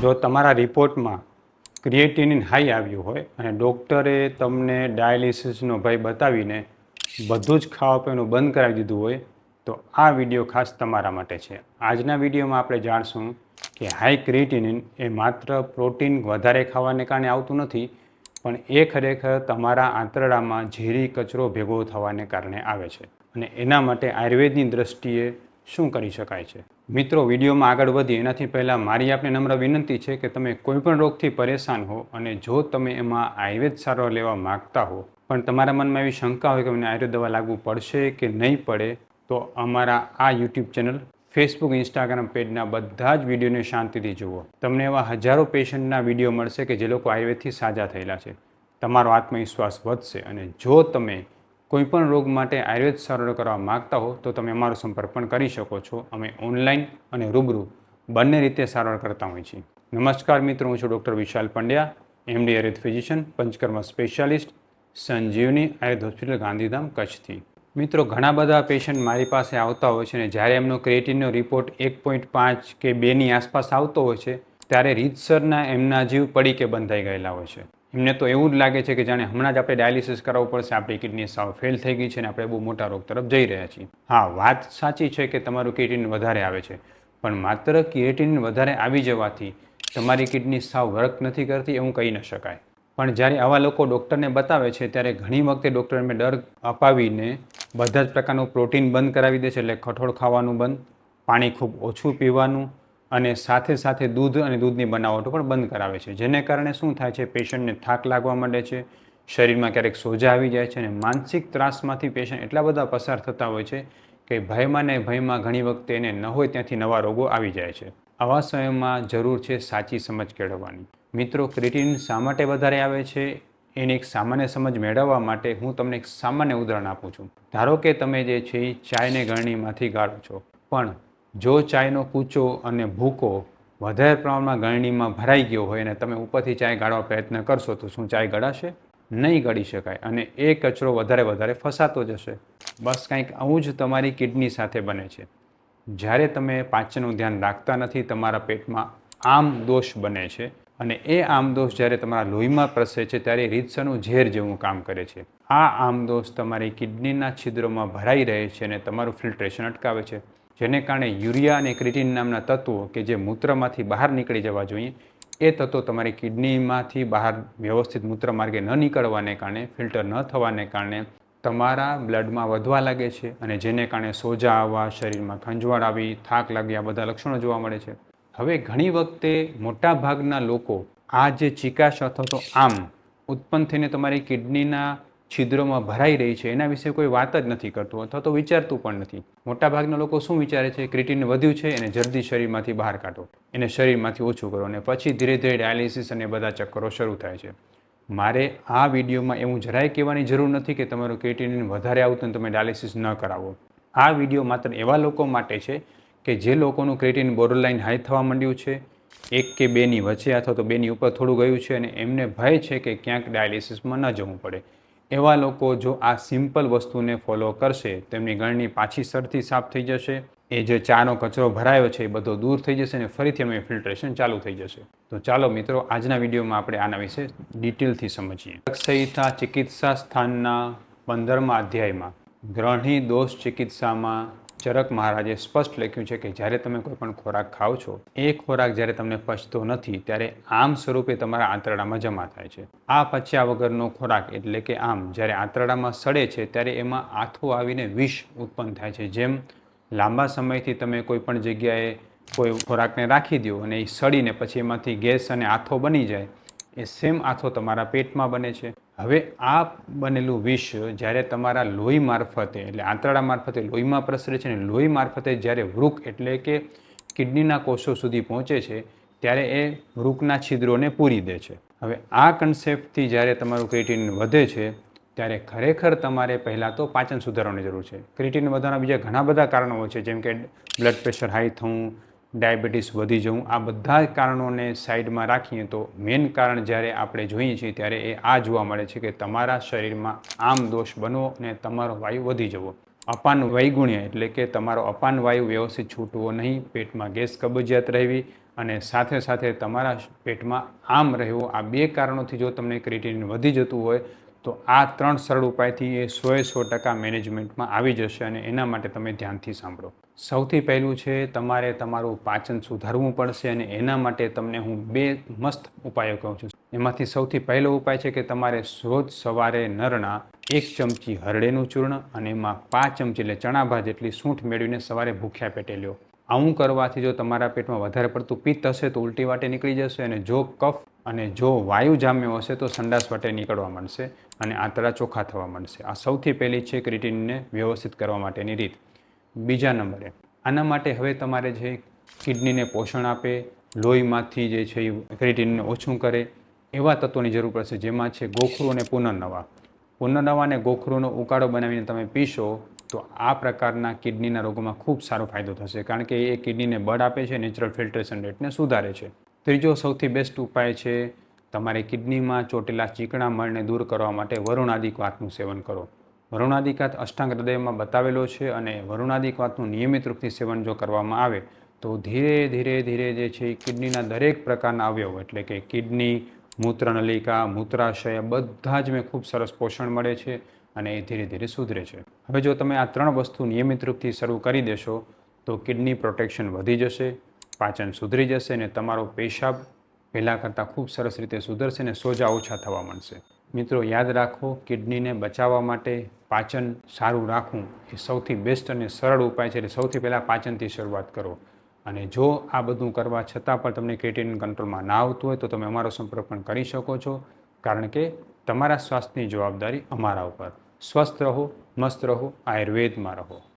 જો તમારા રિપોર્ટમાં ક્રિએટિનિન હાઈ આવ્યું હોય અને ડૉક્ટરે તમને ડાયાલિસિસનો ભય બતાવીને બધું જ ખાવા પીવાનું બંધ કરાવી દીધું હોય તો આ વિડીયો ખાસ તમારા માટે છે. આજના વિડીયોમાં આપણે જાણશું કે હાઈ ક્રિએટિનિન એ માત્ર પ્રોટીન વધારે ખાવાને કારણે આવતું નથી, પણ એ ખરેખર તમારા આંતરડામાં ઝેરી કચરો ભેગો થવાને કારણે આવે છે અને એના માટે આયુર્વેદની દ્રષ્ટિએ શું કરી શકાય છે. મિત્રો, વિડીયોમાં આગળ વધીએ એનાથી પહેલાં મારી આપને નમ્ર વિનંતી છે કે તમે કોઈપણ રોગથી પરેશાન હો અને જો તમે એમાં આયુર્વેદ સારવાર લેવા માગતા હો પણ તમારા મનમાં એવી શંકા હોય કે મને આયુર્વેદ દવા લાગુ પડશે કે નહીં પડે, તો અમારા આ યુટ્યુબ ચેનલ, ફેસબુક, ઇન્સ્ટાગ્રામ પેજના બધા જ વિડીયોને શાંતિથી જુઓ. તમને એવા હજારો પેશન્ટના વિડીયો મળશે કે જે લોકો આયુર્વેદથી સાજા થયેલા છે. તમારો આત્મવિશ્વાસ વધશે અને જો તમે કોઈપણ રોગ માટે આયુર્વેદ સારવાર કરવા માગતા હો તો તમે અમારો સંપર્ક પણ કરી શકો છો. અમે ઓનલાઈન અને રૂબરૂ બંને રીતે સારવાર કરતા હોઈએ છીએ. નમસ્કાર મિત્રો, હું છું doctor Vishal Pandya, MD Ayurveda physician, Panchakarma specialist, Sanjivani Ayurveda hospital, Gandhidham, કચ્છથી. મિત્રો, ઘણા બધા પેશન્ટ મારી પાસે આવતા હોય છે અને જ્યારે એમનો ક્રિએટિનનો રિપોર્ટ 1.5 કે 2ની આસપાસ આવતો હોય છે ત્યારે રીતસરના એમના જીવ પડીકે બંધાઈ ગયેલા હોય છે. એમને તો એવું જ લાગે છે કે જાણે હમણાં જ આપણે ડાયાલિસિસ કરાવવું પડશે, આપણી કિડની સાવ ફેલ થઈ ગઈ છે અને આપણે બહુ મોટા રોગ તરફ જઈ રહ્યા છીએ. હા, વાત સાચી છે કે તમારું ક્રિએટિનિન વધારે આવે છે, પણ માત્ર ક્રિએટિનિન વધારે આવી જવાથી તમારી કિડની સાવ વર્ક નથી કરતી એવું કહી ન શકાય. પણ જ્યારે આવા લોકો ડૉક્ટરને બતાવે છે ત્યારે ઘણી વખતે ડૉક્ટર એમને ડર અપાવીને બધા જ પ્રકારનું પ્રોટીન બંધ કરાવી દે છે, એટલે કઠોળ ખાવાનું બંધ, પાણી ખૂબ ઓછું પીવાનું અને સાથે સાથે દૂધ અને દૂધની બનાવટો પણ બંધ કરાવે છે. જેને કારણે શું થાય છે, પેશન્ટને થાક લાગવા માંડે છે, શરીરમાં ક્યારેક સોજા આવી જાય છે અને માનસિક ત્રાસમાંથી પેશન્ટ એટલા બધા પસાર થતા હોય છે કે ભયમાં ને ભયમાં ઘણી વખતે એને ન હોય ત્યાંથી નવા રોગો આવી જાય છે. આવા સમયમાં જરૂર છે સાચી સમજ કેળવવાની. મિત્રો, ક્રિએટિનિન શા માટે વધારે આવે છે એની એક સામાન્ય સમજ મેળવવા માટે હું તમને એક સામાન્ય ઉદાહરણ આપું છું. ધારો કે તમે જે છે એ ચાયને ગળણીમાંથી ગાળો છો, પણ જો ચાયનો કૂચો અને ભૂકો વધારે પ્રમાણમાં ગળણીમાં ભરાઈ ગયો હોય અને તમે ઉપરથી ચાય ગાળવા પ્રયત્ન કરશો તો શું ચાય ગળાશે? નહીં ગળી શકાય અને એ કચરો વધારે ફસાતો જશે. બસ કંઈક આવું જ તમારી કિડની સાથે બને છે. જ્યારે તમે પાચનનું ધ્યાન રાખતા નથી, તમારા પેટમાં આમદોષ બને છે અને એ આમદોષ જ્યારે તમારા લોહીમાં પ્રસરે છે ત્યારે રીતસરનું ઝેર જેવું કામ કરે છે. આ આમદોષ તમારી કિડનીના છિદ્રોમાં ભરાઈ રહે છે અને તમારું ફિલ્ટ્રેશન અટકાવે છે, જેને કારણે યુરિયા અને ક્રિએટિન નામના તત્વો કે જે મૂત્રમાંથી બહાર નીકળી જવા જોઈએ એ તત્વો તમારી કિડનીમાંથી બહાર વ્યવસ્થિત મૂત્ર માર્ગે ન નીકળવાને કારણે, ફિલ્ટર ન થવાને કારણે તમારા બ્લડમાં વધવા લાગે છે અને જેને કારણે સોજા આવવા, શરીરમાં ખંજવાળ આવી, થાક લાગી, આ બધા લક્ષણો જોવા મળે છે. હવે ઘણી વખતે મોટાભાગના લોકો આ જે ચિકાશ અથવા તો આમ ઉત્પન્ન થઈને તમારી કિડનીના છિદ્રોમાં ભરાઈ રહી છે એના વિશે કોઈ વાત જ નથી કરતું અથવા તો વિચારતું પણ નથી. મોટાભાગના લોકો શું વિચારે છે, ક્રિએટિનિન વધ્યું છે એને જલ્દી શરીરમાંથી બહાર કાઢો, એને શરીરમાંથી ઓછું કરો અને પછી ધીરે ધીરે ડાયાલિસિસ અને બધા ચક્કરો શરૂ થાય છે. મારે આ વિડીયોમાં એવું જરાય કહેવાની જરૂર નથી કે તમારું ક્રિએટિનિન વધારે આવતું અને તમે ડાયાલિસિસ ન કરાવો. આ વિડીયો માત્ર એવા લોકો માટે છે કે જે લોકોનું ક્રિએટિનિન બોર્ડરલાઇન હાઈ થવા માંડ્યું છે, 1 કે 2ની વચ્ચે અથવા તો 2ની ઉપર થોડું ગયું છે અને એમને ભય છે કે ક્યાંક ડાયાલિસિસમાં ન જવું પડે. એવા લોકો જો આ સિમ્પલ વસ્તુને ફોલો કરશે તો એમની ગળણી પાછી સરથી સાફ થઈ જશે, એ જે ચાનો કચરો ભરાયો છે એ બધો દૂર થઈ જશે અને ફરીથી એમનું ફિલ્ટ્રેશન ચાલુ થઈ જશે. તો ચાલો મિત્રો, આજના વિડીયોમાં આપણે આના વિશે ડિટેલથી સમજીએ. સંહિતા ચિકિત્સા સ્થાનના 15મા અધ્યાયમાં ગ્રહણી દોષ ચિકિત્સામાં ચરક મહારાજે સ્પષ્ટ લખ્યું છે કે જ્યારે તમે કોઈ પણ ખોરાક ખાઓ છો, એ ખોરાક જ્યારે તમને પચતો નથી ત્યારે આમ સ્વરૂપે તમારા આંતરડામાં જમા થાય છે. આ પચ્યા વગરનો ખોરાક એટલે કે આમ જ્યારે આંતરડામાં સડે છે ત્યારે એમાં આથો આવીને વિષ ઉત્પન્ન થાય છે. જેમ લાંબા સમયથી તમે કોઈ પણ જગ્યાએ કોઈ ખોરાકને રાખી દો અને એ સડીને પછી એમાંથી ગેસ અને આથો બની જાય, એ સેમ આથો તમારા પેટમાં બને છે. હવે આ બનેલું વિષ જ્યારે તમારા લોહી મારફતે એટલે આંતરડા મારફતે લોહીમાં પ્રસરે છે અને લોહી મારફતે જ્યારે વૃક એટલે કે કિડનીના કોષો સુધી પહોંચે છે ત્યારે એ વૃકના છિદ્રોને પૂરી દે છે. હવે આ કન્સેપ્ટથી જ્યારે તમારું ક્રિએટિનિન વધે છે ત્યારે ખરેખર તમારે પહેલાં તો પાચન સુધારવાની જરૂર છે. ક્રિએટિનિન વધવાના બીજા ઘણા બધા કારણો હોય છે, જેમ કે બ્લડ પ્રેશર હાઈ થવું, ડાયાબિટીસ વધી જવું. આ બધા કારણોને સાઈડમાં રાખીએ તો મેઇન કારણ જ્યારે આપણે જોઈએ છીએ ત્યારે એ આ જોવા મળે છે કે તમારા શરીરમાં આમ દોષ બનવો અને તમારો વાયુ વધી જવો. અપાન વૈગુણ્ય એટલે કે તમારો અપાન વાયુ વ્યવસ્થિત છૂટવો નહીં, પેટમાં ગેસ કબજિયાત રહેવી અને સાથે સાથે તમારા પેટમાં આમ રહેવું, આ બે કારણોથી જો તમને ક્રિએટિનિન વધી જતું હોય તો આ 3 સરળ ઉપાયથી એ 100% મેનેજમેન્ટમાં આવી જશે અને એના માટે તમે ધ્યાનથી સાંભળો. સૌથી પહેલું છે તમારે તમારું પાચન સુધારવું પડશે અને એના માટે તમને હું 2 મસ્ત ઉપાયો કહું છું. એમાંથી સૌથી પહેલો ઉપાય છે કે તમારે રોજ સવારે નરના 1 ચમચી હરડેનું ચૂર્ણ અને એમાં 5 ચમચી એટલે ચણા ભાત જેટલી સૂંઠ મેળવીને સવારે ભૂખ્યા પેટે લ્યો. આવું કરવાથી જો તમારા પેટમાં વધારે પડતું પિત્ત હશે તો ઉલટી વાટે નીકળી જશે અને જો કફ અને જો વાયુ જામ્યો હશે તો સંડાસ વાટે નીકળવા માંડશે અને આંતરડા ચોખ્ખા થવા માંડશે. આ સૌથી પહેલી છે ક્રિએટિનિનને વ્યવસ્થિત કરવા માટેની રીત. બીજા નંબરે આના માટે હવે તમારે જે કિડનીને પોષણ આપે, લોહીમાંથી જે છે એ ક્રિએટિનિનને ઓછું કરે એવા તત્વોની જરૂર પડશે, જેમાં છે ગોખરું અને પુનર્નવા. પુનર્નવા અને ગોખરુનો ઉકાળો બનાવીને તમે પીશો તો આ પ્રકારના કિડનીના રોગોમાં ખૂબ સારો ફાયદો થશે, કારણ કે એ કિડનીને બળ આપે છે, નેચરલ ફિલ્ટ્રેશન રેટને સુધારે છે. ત્રીજો સૌથી બેસ્ટ ઉપાય છે તમારે કિડનીમાં ચોટેલા ચીકણા મળને દૂર કરવા માટે વરુણાદિક વાતનું સેવન કરો. વરુણાદિક વાત અષ્ટાંગ હૃદયમાં બતાવેલો છે અને વરુણાદિક વાતનું નિયમિત રૂપથી સેવન જો કરવામાં આવે તો ધીરે ધીરે જે છે એ કિડનીના દરેક પ્રકારના અવયવ એટલે કે કિડની, મૂત્રનલિકા, મૂત્રાશય બધા જ ખૂબ સરસ પોષણ મળે છે અને એ ધીરે ધીરે સુધરે છે. હવે જો તમે આ 3 વસ્તુ નિયમિત રૂપથી શરૂ કરી દેશો તો કિડની પ્રોટેક્શન વધી જશે, પાચન સુધરી જશે અને તમારો પેશાબ પહેલાં કરતાં ખૂબ સરસ રીતે સુધરશે અને સોજા ઓછા થવા માંડશે. મિત્રો યાદ રાખો, કિડનીને બચાવવા માટે પાચન સારું રાખવું એ સૌથી બેસ્ટ અને સરળ ઉપાય છે. એટલે સૌથી પહેલાં પાચનથી શરૂઆત કરો અને જો આ બધું કરવા છતાં પણ તમને ક્રિએટિનિન કંટ્રોલમાં ના આવતું હોય તો તમે અમારો સંપર્ક પણ કરી શકો છો, કારણ કે તમારા સ્વાસ્થ્યની જવાબદારી અમારા ઉપર. સ્વસ્થ રહો, મસ્ત રહો, આયુર્વેદમાં રહો.